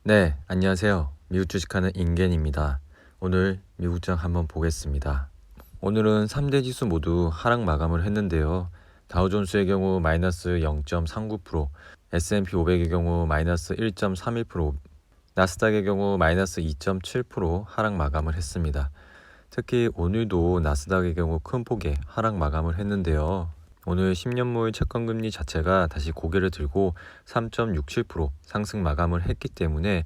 네, 안녕하세요. 미국 주식하는 인겐입니다. 오늘 미국장 한번 보겠습니다. 오늘은 3대 지수 모두 하락 마감을 했는데요. 다우존스의 경우 마이너스 0.39%, S&P 500의 경우 마이너스 1.31%, 나스닥의 경우 마이너스 2.7% 하락 마감을 했습니다. 특히 오늘도 나스닥의 경우 큰 폭의 하락 마감을 했는데요. 오늘 10년물 채권금리 자체가 다시 고개를 들고 3.67% 상승 마감을 했기 때문에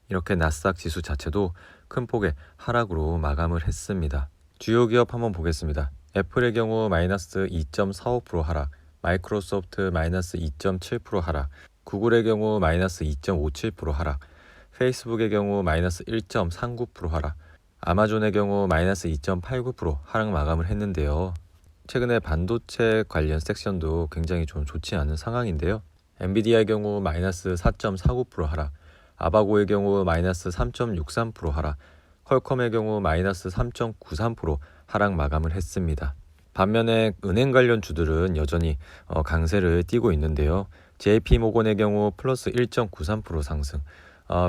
이렇게 나스닥 지수 자체도 큰 폭의 하락으로 마감을 했습니다. 주요 기업 한번 보겠습니다. 애플의 경우 마이너스 2.45% 하락, 마이크로소프트 마이너스 2.7% 하락, 구글의 경우 마이너스 2.57% 하락, 페이스북의 경우 마이너스 1.39% 하락, 아마존의 경우 마이너스 2.89% 하락 마감을 했는데요. 최근에 반도체 관련 섹션도 굉장히 좀 좋지 않은 상황인데요. 엔비디아의 경우 마이너스 4.49% 하락, 아바고의 경우 마이너스 3.63% 하락, 퀄컴의 경우 마이너스 3.93% 하락 마감을 했습니다. 반면에 은행 관련 주들은 여전히 강세를 띠고 있는데요. JP모건의 경우 플러스 1.93% 상승,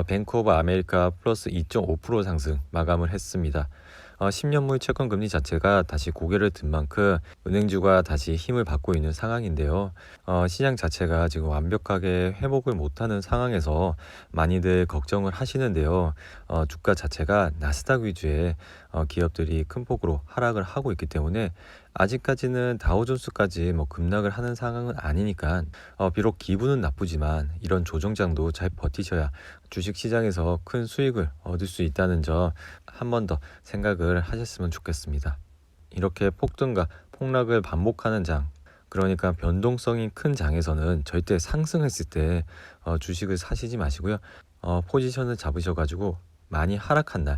뱅크 오브 아메리카 플러스 2.5% 상승 마감을 했습니다. 10년물 채권 금리 자체가 다시 고개를 든 만큼 은행주가 다시 힘을 받고 있는 상황인데요. 시장 자체가 지금 완벽하게 회복을 못하는 상황에서 많이들 걱정을 하시는데요. 주가 자체가 나스닥 위주의 기업들이 큰 폭으로 하락을 하고 있기 때문에 아직까지는 다우존스까지 급락을 하는 상황은 아니니까 비록 기분은 나쁘지만 이런 조정장도 잘 버티셔야 주식시장에서 큰 수익을 얻을 수 있다는 점 한 번 더 생각을 하셨으면 좋겠습니다. 이렇게 폭등과 폭락을 반복하는 장, 그러니까 변동성이 큰 장에서는 절대 상승했을 때 주식을 사시지 마시고요. 포지션을 잡으셔가지고 많이 하락한 날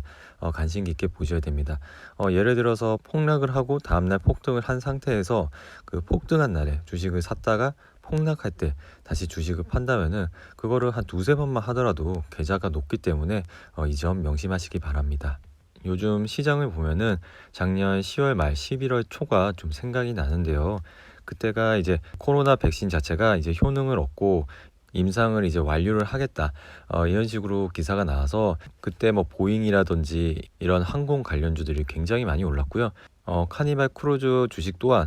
관심 깊게 보셔야 됩니다. 예를 들어서 폭락을 하고 다음날 폭등을 한 상태에서 그 폭등한 날에 주식을 샀다가 폭락할 때 다시 주식을 판다면은 그거를 한 두세 번만 하더라도 계좌가 높기 때문에 이 점 명심하시기 바랍니다. 요즘 시장을 보면은 작년 10월 말 11월 초가 좀 생각이 나는데요. 그때가 이제 코로나 백신 자체가 이제 효능을 얻고 임상을 이제 완료를 하겠다, 이런 식으로 기사가 나와서 그때 보잉이라든지 이런 항공 관련주들이 굉장히 많이 올랐고요. 카니발 크루즈 주식 또한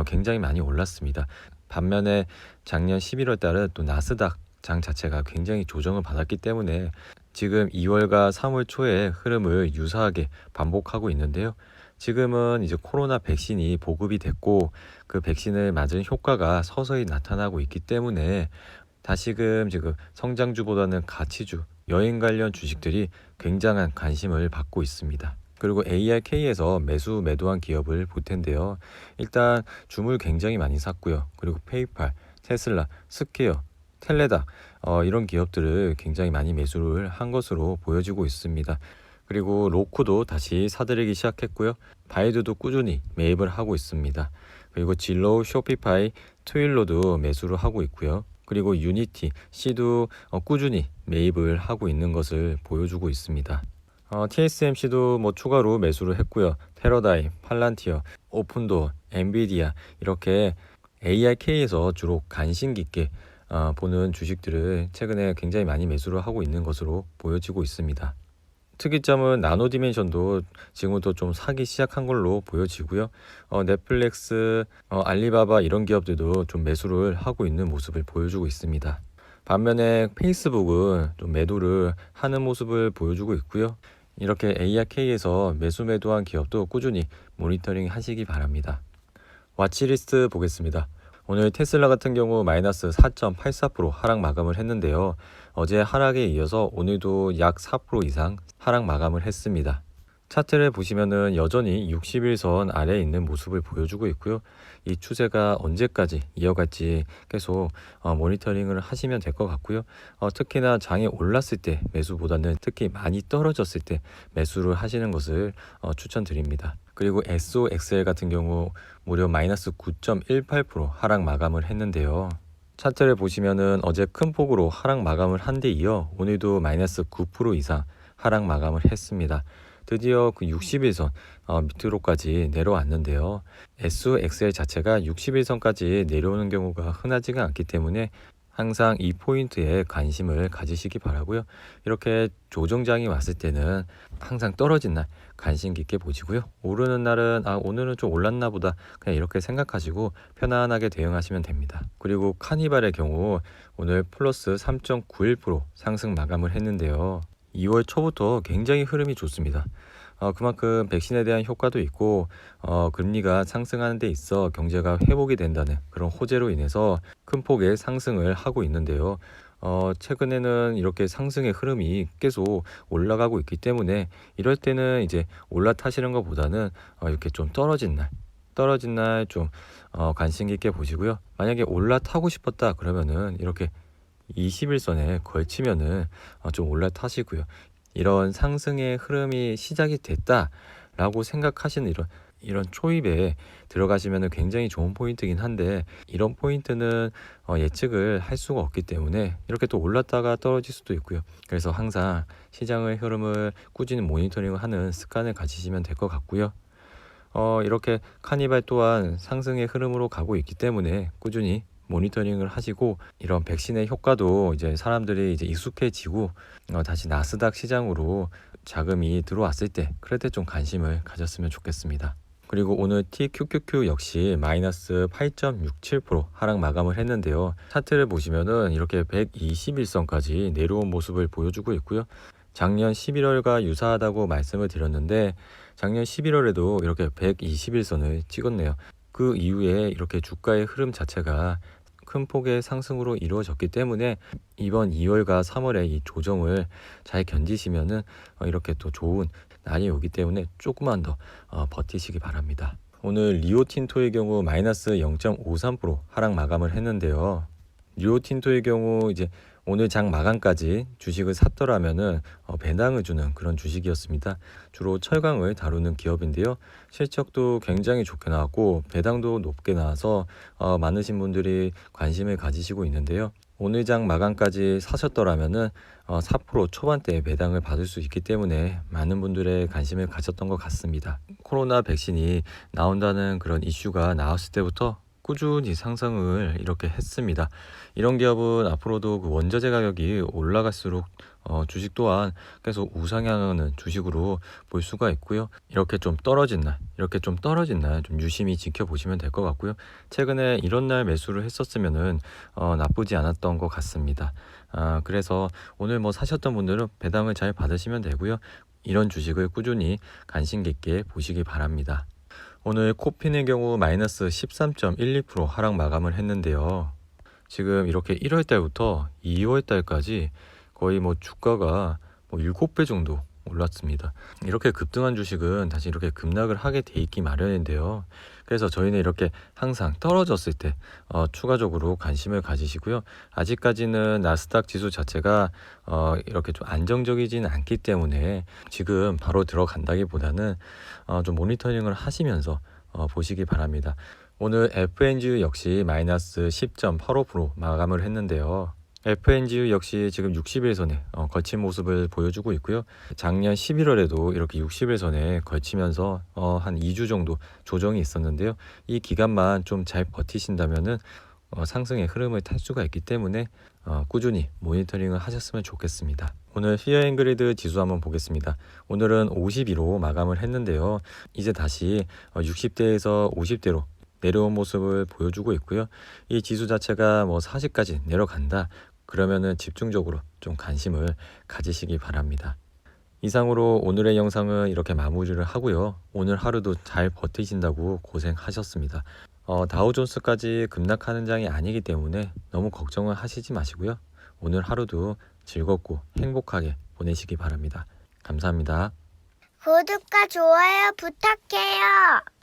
굉장히 많이 올랐습니다. 반면에 작년 11월 달은 또 나스닥 장 자체가 굉장히 조정을 받았기 때문에 지금 2월과 3월 초의 흐름을 유사하게 반복하고 있는데요. 지금은 이제 코로나 백신이 보급이 됐고 그 백신을 맞은 효과가 서서히 나타나고 있기 때문에 다시금 지금 성장주보다는 가치주, 여행 관련 주식들이 굉장한 관심을 받고 있습니다. 그리고 ARK에서 매도한 기업을 볼 텐데요. 일단 주물 굉장히 많이 샀고요. 그리고 페이팔, 테슬라, 스퀘어, 텔레다 이런 기업들을 굉장히 많이 매수를 한 것으로 보여지고 있습니다. 그리고 로쿠도 다시 사들이기 시작했고요. 바이두도 꾸준히 매입을 하고 있습니다. 그리고 진로우, 쇼피파이, 트윌로도 매수를 하고 있고요. 그리고 유니티, C도 꾸준히 매입을 하고 있는 것을 보여주고 있습니다. TSMC도 추가로 매수를 했고요. 테러다임, 팔란티어, 오픈도어, 엔비디아 이렇게 ARK에서 주로 관심 깊게 보는 주식들을 최근에 굉장히 많이 매수를 하고 있는 것으로 보여지고 있습니다. 특이점은 나노디멘션도 지금부터 좀 사기 시작한 걸로 보여지고요. 넷플릭스, 알리바바 이런 기업들도 좀 매수를 하고 있는 모습을 보여주고 있습니다. 반면에 페이스북은 좀 매도를 하는 모습을 보여주고 있고요. 이렇게 ARK에서 매도한 기업도 꾸준히 모니터링 하시기 바랍니다. 와치리스트 보겠습니다. 오늘 테슬라 같은 경우 마이너스 4.84% 하락 마감을 했는데요. 어제 하락에 이어서 오늘도 약 4% 이상 하락 마감을 했습니다. 차트를 보시면은 여전히 60일선 아래에 있는 모습을 보여주고 있고요. 이 추세가 언제까지 이어갈지 계속 모니터링을 하시면 될 것 같고요. 특히나 장이 올랐을 때 매수보다는 특히 많이 떨어졌을 때 매수를 하시는 것을 추천드립니다. 그리고 SOXL 같은 경우 무려 마이너스 9.18% 하락 마감을 했는데요. 차트를 보시면은 어제 큰 폭으로 하락 마감을 한 데 이어 오늘도 마이너스 9% 이상 하락 마감을 했습니다. 드디어 그 60일선 밑으로까지 내려왔는데요. SOXL 자체가 60일선까지 내려오는 경우가 흔하지가 않기 때문에 항상 이 포인트에 관심을 가지시기 바라고요. 이렇게 조정장이 왔을 때는 항상 떨어진 날 관심 깊게 보시고요. 오르는 날은 오늘은 좀 올랐나 보다 그냥 이렇게 생각하시고 편안하게 대응하시면 됩니다. 그리고 카니발의 경우 오늘 플러스 3.91% 상승 마감을 했는데요. 2월 초부터 굉장히 흐름이 좋습니다. 그만큼 백신에 대한 효과도 있고 금리가 상승하는 데 있어 경제가 회복이 된다는 그런 호재로 인해서 큰 폭의 상승을 하고 있는데요. 최근에는 이렇게 상승의 흐름이 계속 올라가고 있기 때문에 이럴 때는 이제 올라타시는 것보다는 이렇게 좀 떨어진 날 좀 관심 깊게 보시고요. 만약에 올라타고 싶었다 그러면은 이렇게 21선에 걸치면은 좀 올라타시고요. 이런 상승의 흐름이 시작이 됐다라고 생각하시는 이런 초입에 들어가시면 굉장히 좋은 포인트긴 한데 이런 포인트는 예측을 할 수가 없기 때문에 이렇게 또 올랐다가 떨어질 수도 있고요. 그래서 항상 시장의 흐름을 꾸준히 모니터링을 하는 습관을 가지시면 될 것 같고요. 이렇게 카니발 또한 상승의 흐름으로 가고 있기 때문에 꾸준히 모니터링을 하시고 이런 백신의 효과도 이제 사람들이 이제 익숙해지고 다시 나스닥 시장으로 자금이 들어왔을 때 그럴 때 좀 관심을 가졌으면 좋겠습니다. 그리고 오늘 TQQQ 역시 마이너스 8.67% 하락 마감을 했는데요. 차트를 보시면은 이렇게 121선까지 내려온 모습을 보여주고 있고요. 작년 11월과 유사하다고 말씀을 드렸는데 작년 11월에도 이렇게 121선을 찍었네요. 그 이후에 이렇게 주가의 흐름 자체가 큰 폭의 상승으로 이루어졌기 때문에 이번 2월과 3월에 이 조정을 잘 견디시면은 이렇게 또 좋은 날이 오기 때문에 조금만 더 버티시기 바랍니다. 오늘 리오틴토의 경우 마이너스 0.53% 하락 마감을 했는데요. 리오틴토의 경우 이제 오늘 장 마감까지 주식을 샀더라면은 배당을 주는 그런 주식이었습니다. 주로 철강을 다루는 기업인데요. 실적도 굉장히 좋게 나왔고 배당도 높게 나와서 많으신 분들이 관심을 가지시고 있는데요. 오늘 장 마감까지 사셨더라면은 4% 초반대에 배당을 받을 수 있기 때문에 많은 분들의 관심을 가졌던 것 같습니다. 코로나 백신이 나온다는 그런 이슈가 나왔을 때부터 꾸준히 상승을 이렇게 했습니다. 이런 기업은 앞으로도 그 원자재 가격이 올라갈수록 주식 또한 계속 우상향하는 주식으로 볼 수가 있고요. 이렇게 좀 떨어진 날 좀 유심히 지켜보시면 될 것 같고요. 최근에 이런 날 매수를 했었으면은 나쁘지 않았던 것 같습니다. 그래서 오늘 뭐 사셨던 분들은 배당을 잘 받으시면 되고요. 이런 주식을 꾸준히 관심 깊게 보시기 바랍니다. 오늘 코핀의 경우 마이너스 13.12% 하락 마감을 했는데요. 지금 이렇게 1월 달부터 2월 달까지 거의 뭐 주가가 7배 정도 올랐습니다. 이렇게 급등한 주식은 다시 이렇게 급락을 하게 돼 있기 마련인데요. 그래서 저희는 이렇게 항상 떨어졌을 때 추가적으로 관심을 가지시고요. 아직까지는 나스닥 지수 자체가 이렇게 좀 안정적이지는 않기 때문에 지금 바로 들어간다기보다는 좀 모니터링을 하시면서 보시기 바랍니다. 오늘 FNGU 역시 마이너스 10.85% 마감을 했는데요. FNGU 역시 지금 60일선에 거친 모습을 보여주고 있고요. 작년 11월에도 이렇게 60일선에 걸치면서 한 2주 정도 조정이 있었는데요. 이 기간만 좀 잘 버티신다면은 상승의 흐름을 탈 수가 있기 때문에 꾸준히 모니터링을 하셨으면 좋겠습니다. 오늘 피어앤그리드 지수 한번 보겠습니다. 오늘은 52로 마감을 했는데요. 이제 다시 60대에서 50대로 내려온 모습을 보여주고 있고요. 이 지수 자체가 40까지 내려간다 그러면은 집중적으로 좀 관심을 가지시기 바랍니다. 이상으로 오늘의 영상은 이렇게 마무리를 하고요. 오늘 하루도 잘 버티신다고 고생하셨습니다. 다우존스까지 급락하는 장이 아니기 때문에 너무 걱정을 하시지 마시고요. 오늘 하루도 즐겁고 행복하게 보내시기 바랍니다. 감사합니다. 구독과 좋아요 부탁해요.